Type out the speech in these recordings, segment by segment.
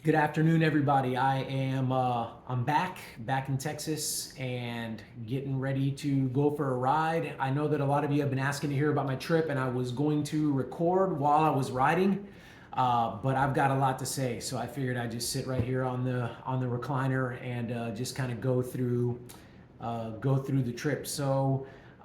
Good afternoon, everybody. I'm back in Texas, and getting ready to go for a ride. I know that a lot of you have been asking to hear about my trip, and I was going to record while I was riding, but I've got a lot to say, so I figured I'd just sit right here on the recliner and just kind of go through the trip.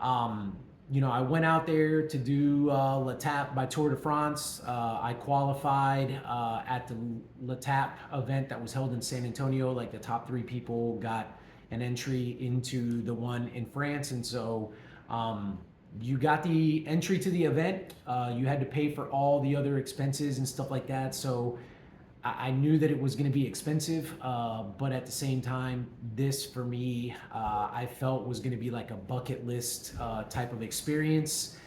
Um, I went out there to do L'Etape by Tour de France. I qualified at the L'Etape event that was held in San Antonio. Like the top three people got an entry into the one in France, and so you got the entry to the event. You had to pay for all the other expenses and stuff like that. So I knew that it was going to be expensive, but at the same time, this for me, I felt was going to be like a bucket list type of experience.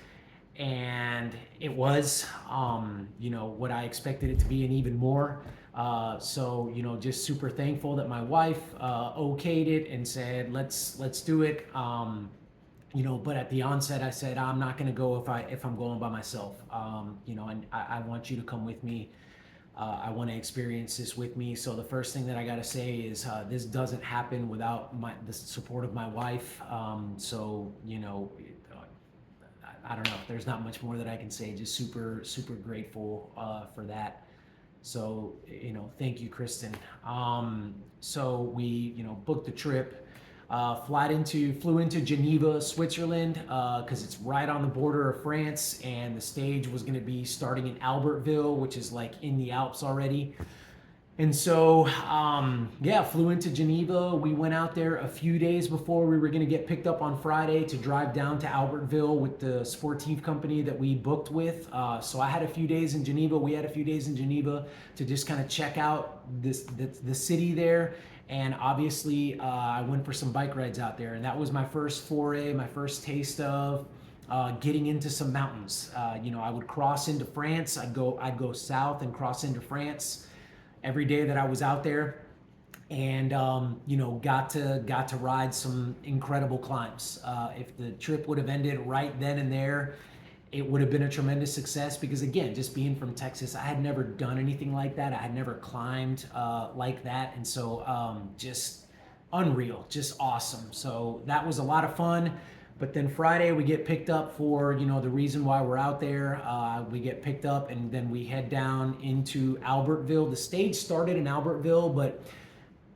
And it was, what I expected it to be and even more. Just super thankful that my wife okayed it and said, let's do it. But at the onset, I said, I'm not going to go if I'm going by myself. And I want you to come with me. I want to experience this with me. So the first thing that I got to say is this doesn't happen without the support of my wife. I don't know. There's not much more that I can say. Just super, super grateful for that. So, thank you, Kristen. So we, booked the trip. Flew into Geneva, Switzerland, because it's right on the border of France, and the stage was going to be starting in Albertville, which is like in the Alps already. And so, flew into Geneva. We went out there a few days before we were going to get picked up on Friday to drive down to Albertville with the Sportive company that we booked with. So I had a few days in Geneva. We had a few days in Geneva to just kind of check out the city there. And obviously, I went for some bike rides out there, and that was my first foray, my first taste of getting into some mountains. I would cross into France. I'd go south and cross into France every day that I was out there, and got to ride some incredible climbs. If the trip would have ended right then and there, it would have been a tremendous success because, again, just being from Texas, I had never done anything like that. I had never climbed like that, and so just unreal, just awesome. So that was a lot of fun. But then Friday we get picked up for the reason why we're out there. We get picked up and then we head down into Albertville. The stage started in Albertville, but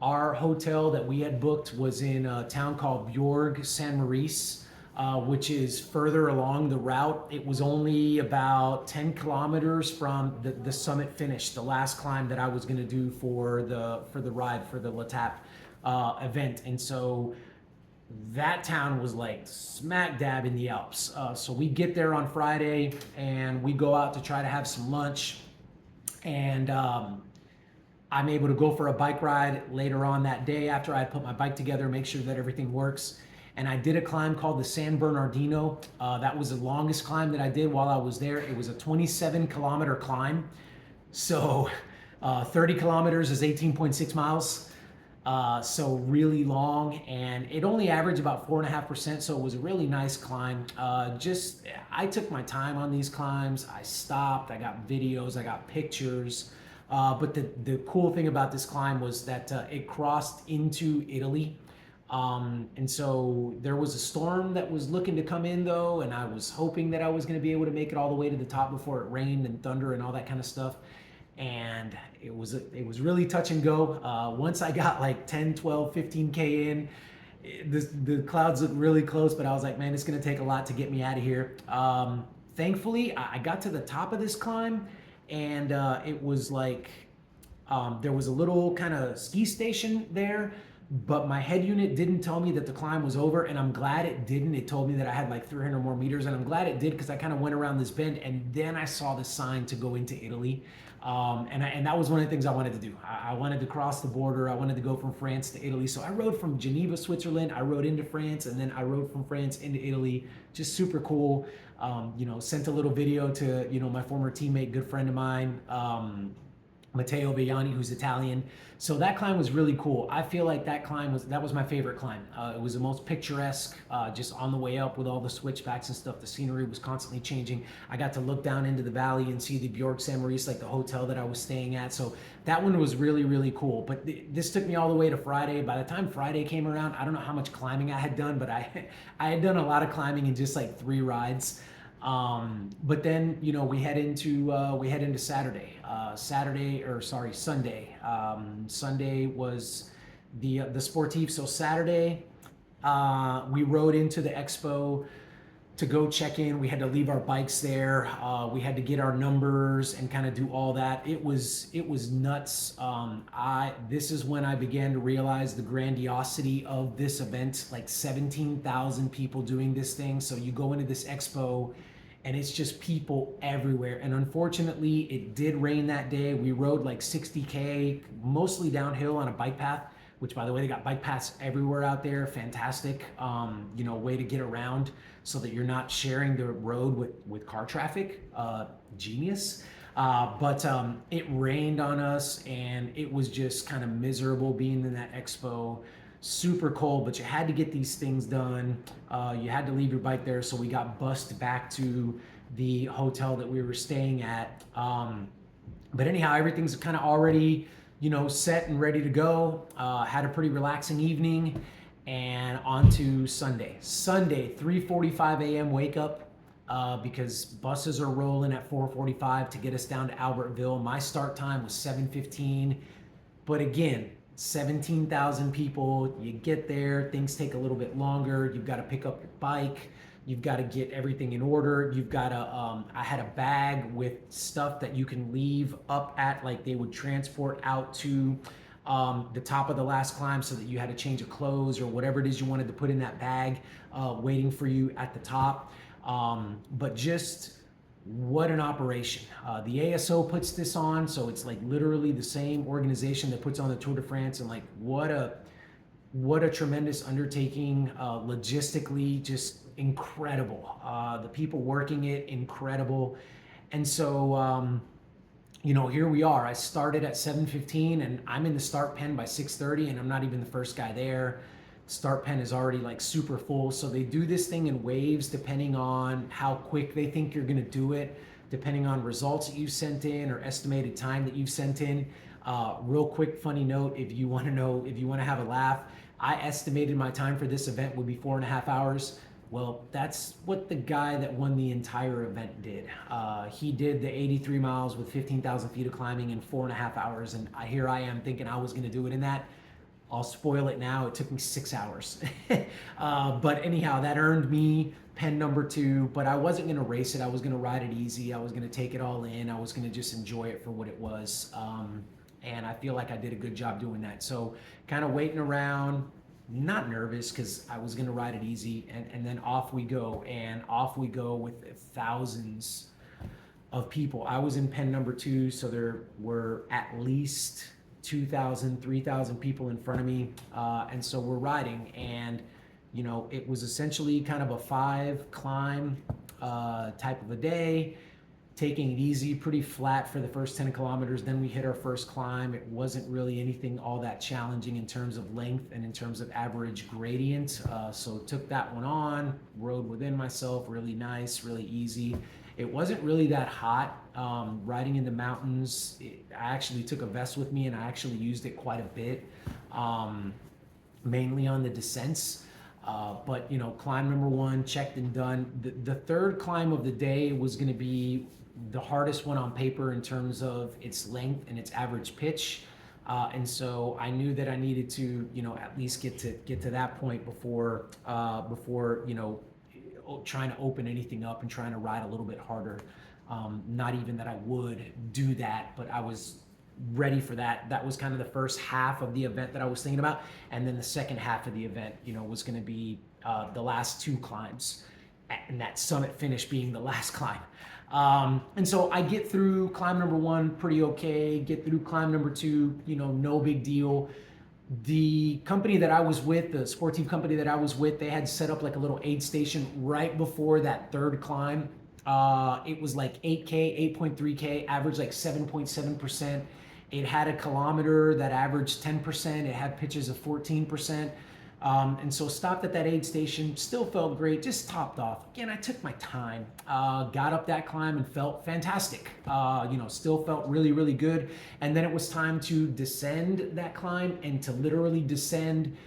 our hotel that we had booked was in a town called Bjorg San Maurice, which is further along the route. It was only about 10 kilometers from the summit finish, the last climb that I was going to do for the ride for the L'Etape event. And so that town was like smack dab in the Alps. So we get there on Friday and we go out to try to have some lunch. And I'm able to go for a bike ride later on that day after I put my bike together, make sure that everything works. And I did a climb called the San Bernardino. That was the longest climb that I did while I was there. It was a 27-kilometer climb. So 30 kilometers is 18.6 miles. So really long, and it only averaged about 4.5%. So it was a really nice climb. I took my time on these climbs. I stopped. I got videos. I got pictures. But the cool thing about this climb was that it crossed into Italy. And so there was a storm that was looking to come in though, and I was hoping that I was going to be able to make it all the way to the top before it rained and thunder and all that kind of stuff. And it was really touch and go. Once I got like 10, 12, 15K in, the clouds looked really close, but I was like, man, it's going to take a lot to get me out of here. Thankfully, I got to the top of this climb, and it was like there was a little kind of ski station there, but my head unit didn't tell me that the climb was over, and I'm glad it didn't. It told me that I had like 300 more meters, and I'm glad it did because I kind of went around this bend, and then I saw the sign to go into Italy. And that was one of the things I wanted to do. I wanted to cross the border. I wanted to go from France to Italy. So I rode from Geneva, Switzerland. I rode into France, and then I rode from France into Italy. Just super cool. Sent a little video to my former teammate, good friend of mine. Matteo Vignani, who's Italian. So that climb was really cool. I feel like that was my favorite climb. It was the most picturesque, just on the way up with all the switchbacks and stuff. The scenery was constantly changing. I got to look down into the valley and see the Bjork St. Maurice, like the hotel that I was staying at. So that one was really, really cool. But this took me all the way to Friday. By the time Friday came around, I don't know how much climbing I had done, but I had done a lot of climbing in just like 3 rides. But then, we head into Sunday. Sunday was the sportif. So Saturday, we rode into the expo to go check in. We had to leave our bikes there. We had to get our numbers and kind of do all that. It was nuts. This is when I began to realize the grandiosity of this event. Like 17,000 people doing this thing. So you go into this expo and it's just people everywhere. And unfortunately, it did rain that day. We rode like 60K, mostly downhill on a bike path, which, by the way, they got bike paths everywhere out there. Fantastic, way to get around so that you're not sharing the road with car traffic. Genius. But it rained on us, and it was just kind of miserable being in that expo. Super cold, but you had to get these things done. You had to leave your bike there, so we got bussed back to the hotel that we were staying at. But anyhow, everything's kind of already, set and ready to go. Had a pretty relaxing evening, and on to Sunday. Sunday, 3:45 a.m. wake up, because buses are rolling at 4:45 to get us down to Albertville. My start time was 7:15, but again, 17,000 people, you get there, things take a little bit longer. You've got to pick up your bike. You've got to get everything in order. You've got to, I had a bag with stuff that you can leave up at, like they would transport out to the top of the last climb, so that you had to change of clothes or whatever it is you wanted to put in that bag, waiting for you at the top. But just what an operation. The ASO puts this on, so it's like literally the same organization that puts on the Tour de France, and like what a tremendous undertaking. Logistically, just incredible. The people working it, incredible. And so here we are. I started at 7:15 and I'm in the start pen by 6:30, and I'm not even the first guy there. Start pen is already like super full. So they do this thing in waves depending on how quick they think you're going to do it, depending on results that you've sent in or estimated time that you've sent in. Real quick funny note, if you want to have a laugh, I estimated my time for this event would be 4.5 hours. Well, that's what the guy that won the entire event did. He did the 83 miles with 15,000 feet of climbing in 4.5 hours, and here I am thinking I was going to do it in that. I'll spoil it now. It took me 6 hours. But anyhow, that earned me pen number 2, but I wasn't going to race it. I was going to ride it easy. I was going to take it all in. I was going to just enjoy it for what it was. And I feel like I did a good job doing that. So kind of waiting around, not nervous because I was going to ride it easy. And then off we go. And off we go with thousands of people. I was in pen number 2, so there were at least 2,000, 3,000 people in front of me. And so we're riding, and it was essentially kind of a 5 climb type of a day, taking it easy, pretty flat for the first 10 kilometers. Then we hit our first climb. It wasn't really anything all that challenging in terms of length and in terms of average gradient. So took that one on, rode within myself, really nice, really easy. It wasn't really that hot. Riding in the mountains, I actually took a vest with me, and I actually used it quite a bit, mainly on the descents. But climb number 1 checked and done. The third climb of the day was going to be the hardest one on paper in terms of its length and its average pitch. And so I knew that I needed to, at least get to that point before trying to open anything up and trying to ride a little bit harder. Not even that I would do that, but I was ready for that. That was kind of the first half of the event that I was thinking about. And then the second half of the event, was going to be the last 2 climbs, and that summit finish being the last climb. And so I get through climb number 1 pretty okay, get through climb number 2, no big deal. The company that I was with, the sportive company that I was with, they had set up like a little aid station right before that third climb. It was like 8K, 8.3K, average like 7.7%. It had a kilometer that averaged 10%. It had pitches of 14%. And so stopped at that aid station, still felt great, just topped off. Again, I took my time, got up that climb and felt fantastic. Still felt really, really good. And then it was time to descend that climb and to literally descend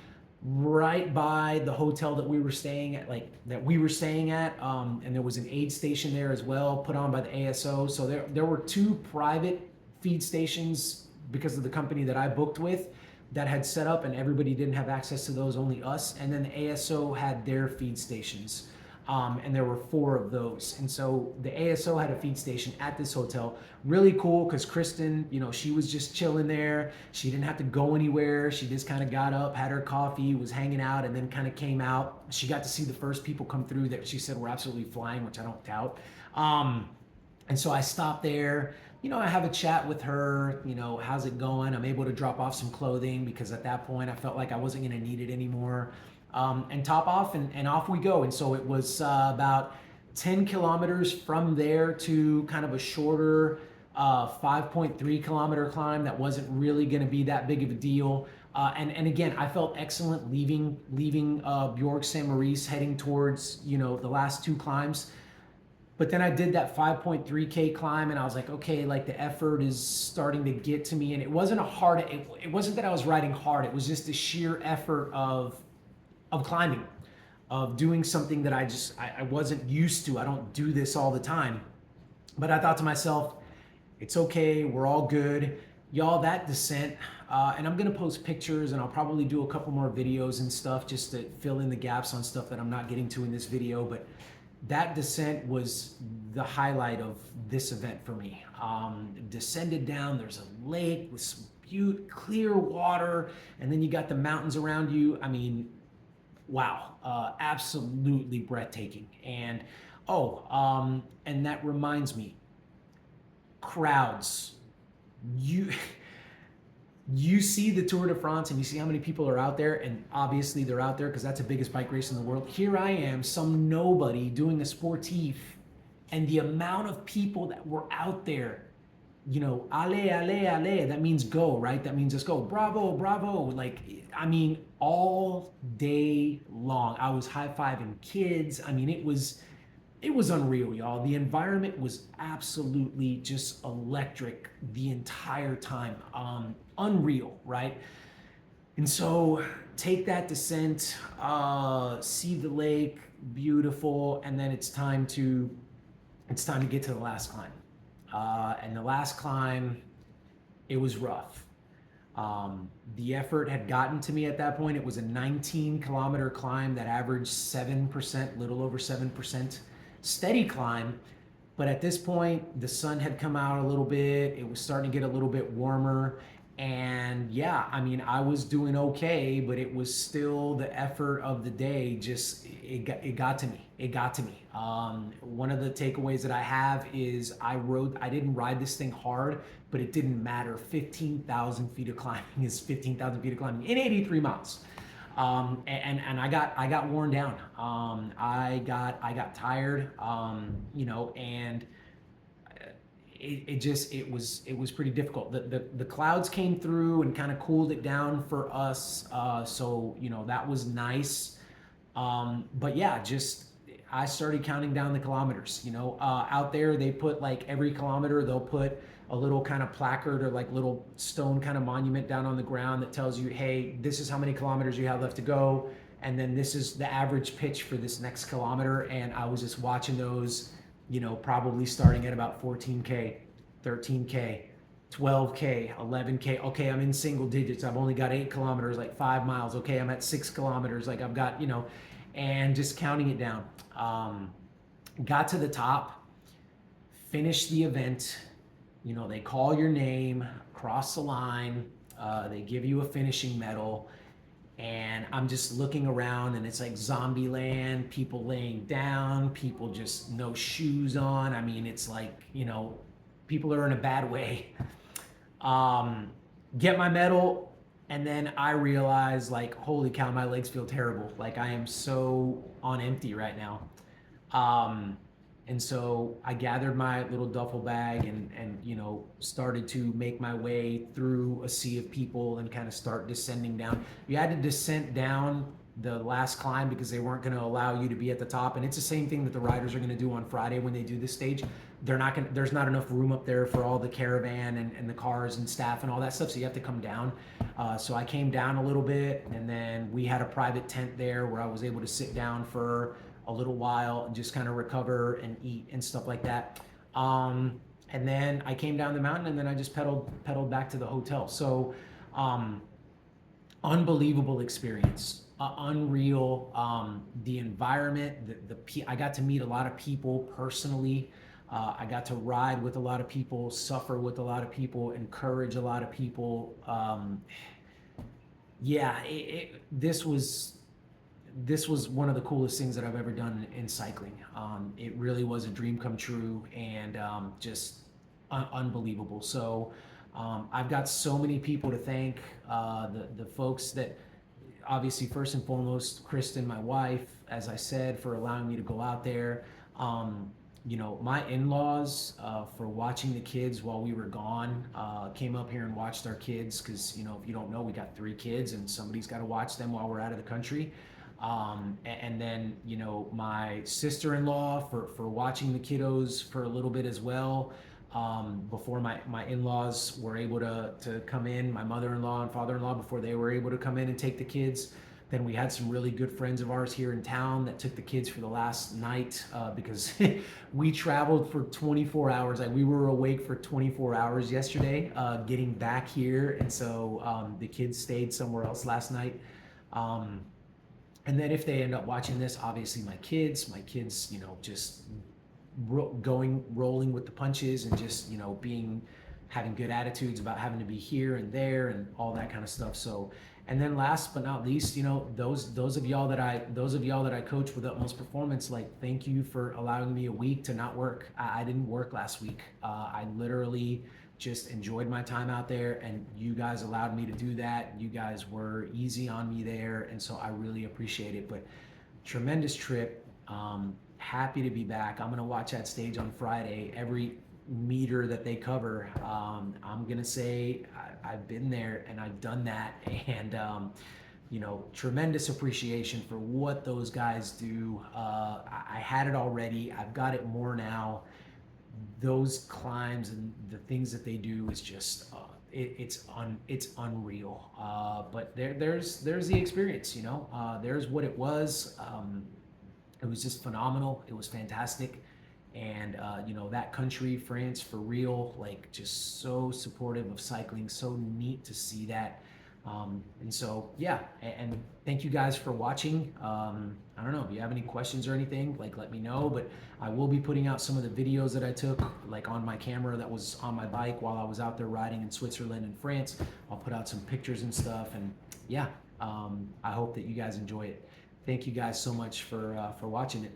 right by the hotel that we were staying at, and there was an aid station there as well, put on by the ASO. So there were two private feed stations because of the company that I booked with that had set up, and everybody didn't have access to those, only us. And then the ASO had their feed stations. And there were 4 of those. And so the ASO had a feed station at this hotel. Really cool, because Kristen, she was just chilling there. She didn't have to go anywhere. She just kind of got up, had her coffee, was hanging out, and then kind of came out. She got to see the first people come through that she said were absolutely flying, which I don't doubt. And so I stopped there. I have a chat with her, how's it going? I'm able to drop off some clothing because at that point I felt like I wasn't going to need it anymore. And top off and off we go. And so it was about 10 kilometers from there to kind of a shorter 5.3 kilometer climb that wasn't really going to be that big of a deal. And again, I felt excellent leaving Bjorg St. Maurice, heading towards, the last 2 climbs. But then I did that 5.3K climb and I was like, okay, like the effort is starting to get to me. And it wasn't it wasn't that I was riding hard. It was just the sheer effort of climbing, of doing something that I wasn't used to. I don't do this all the time. But I thought to myself, it's okay, we're all good. Y'all, that descent, and I'm gonna post pictures and I'll probably do a couple more videos and stuff just to fill in the gaps on stuff that I'm not getting to in this video, but that descent was the highlight of this event for me. Descended down, there's a lake with some clear water, and then you got the mountains around you. I mean, wow, absolutely breathtaking. And and that reminds me, crowds. You see the Tour de France and you see how many people are out there, and obviously they're out there because that's the biggest bike race in the world. Here I am, some nobody doing a sportif, and the amount of people that were out there, ale, that means go, right? That means just go, bravo, bravo. Like, I mean, all day long. I was high-fiving kids. I mean, it was unreal, y'all. The environment was absolutely just electric the entire time. Unreal, right? And so take that descent, see the lake, beautiful, and then it's time to get to the last climb. And the last climb, it was rough. The effort had gotten to me at that point. It was a 19-kilometer climb that averaged 7%, little over 7%. Steady climb, but at this point the sun had come out a little bit. It was starting to get a little bit warmer, and yeah, I mean, I was doing okay, but it was still the effort of the day. Just it got to me. One of the takeaways that I have is I didn't ride this thing hard, but it didn't matter. 15,000 feet of climbing is 15,000 feet of climbing in 83 miles. And I got worn down. I got tired, and it was pretty difficult. The clouds came through and kind of cooled it down for us. So that was nice. But yeah, I started counting down the kilometers. Out there they put, like, every kilometer they'll put a little kind of placard or like little stone kind of monument down on the ground that tells you, hey, this is how many kilometers you have left to go, and then this is the average pitch for this next kilometer. And I was just watching those, probably starting at about 14K, 13K, 12K, 11K. Okay, I'm in single digits. I've only got 8 kilometers, like 5 miles. Okay, I'm at 6 kilometers. Like, I've got, and just counting it down. Got to the top, finished the event. They call your name, cross the line, they give you a finishing medal, and I'm just looking around and it's like zombie land, people laying down, people just no shoes on. I mean, it's like, people are in a bad way. Get my medal, and then I realize, like, holy cow, my legs feel terrible. Like, I am so on empty right now. And so I gathered my little duffel bag and started to make my way through a sea of people and kind of start descending down. You had to descend down the last climb because they weren't going to allow you to be at the top. And it's the same thing that the riders are going to do on Friday when they do this stage. There's not enough room up there for all the caravan and the cars and staff and all that stuff. So you have to come down. So I came down a little bit, and then we had a private tent there where I was able to sit down for a little while and just kind of recover and eat and stuff like that. And then I came down the mountain, and then I just pedaled back to the hotel. So unbelievable experience, unreal. The environment, I got to meet a lot of people personally. I got to ride with a lot of people, suffer with a lot of people, encourage a lot of people. Yeah, this was one of the coolest things that I've ever done in cycling. It really was a dream come true, and just unbelievable. So I've got so many people to thank. The folks that, obviously, first and foremost, Kristen, my wife, as I said, for allowing me to go out there. My in-laws, for watching the kids while we were gone, came up here and watched our kids because, if you don't know, we got 3 kids and somebody's got to watch them while we're out of the country. And then, my sister-in-law for watching the kiddos for a little bit as well. Before my in-laws were able to come in, my mother-in-law and father-in-law, before they were able to come in and take the kids. Then we had some really good friends of ours here in town that took the kids for the last night, because we traveled for 24 hours. Like, we were awake for 24 hours yesterday, getting back here. And so the kids stayed somewhere else last night. And then if they end up watching this, obviously my kids, just rolling with the punches and just, having good attitudes about having to be here and there and all that kind of stuff. So, and then last but not least, those of y'all that I coach with Utmost Performance, like, thank you for allowing me a week to not work. I didn't work last week. I literally just enjoyed my time out there, and you guys allowed me to do that. You guys were easy on me there, and so I really appreciate it. But tremendous trip. Happy to be back. I'm gonna watch that stage on Friday. Every meter that they cover, I'm gonna say I've been there and I've done that, and tremendous appreciation for what those guys do. I had it already. I've got it more now. Those climbs and the things that they do is just it's unreal. But there's the experience. There's what it was. It was just phenomenal. It was fantastic. And that country, France, for real, like, just so supportive of cycling. So neat to see that. And so, yeah, and thank you guys for watching. I don't know if you have any questions or anything, like, let me know. But I will be putting out some of the videos that I took, like, on my camera that was on my bike while I was out there riding in Switzerland and France. I'll put out some pictures and stuff. And yeah, I hope that you guys enjoy it. Thank you guys so much for watching it.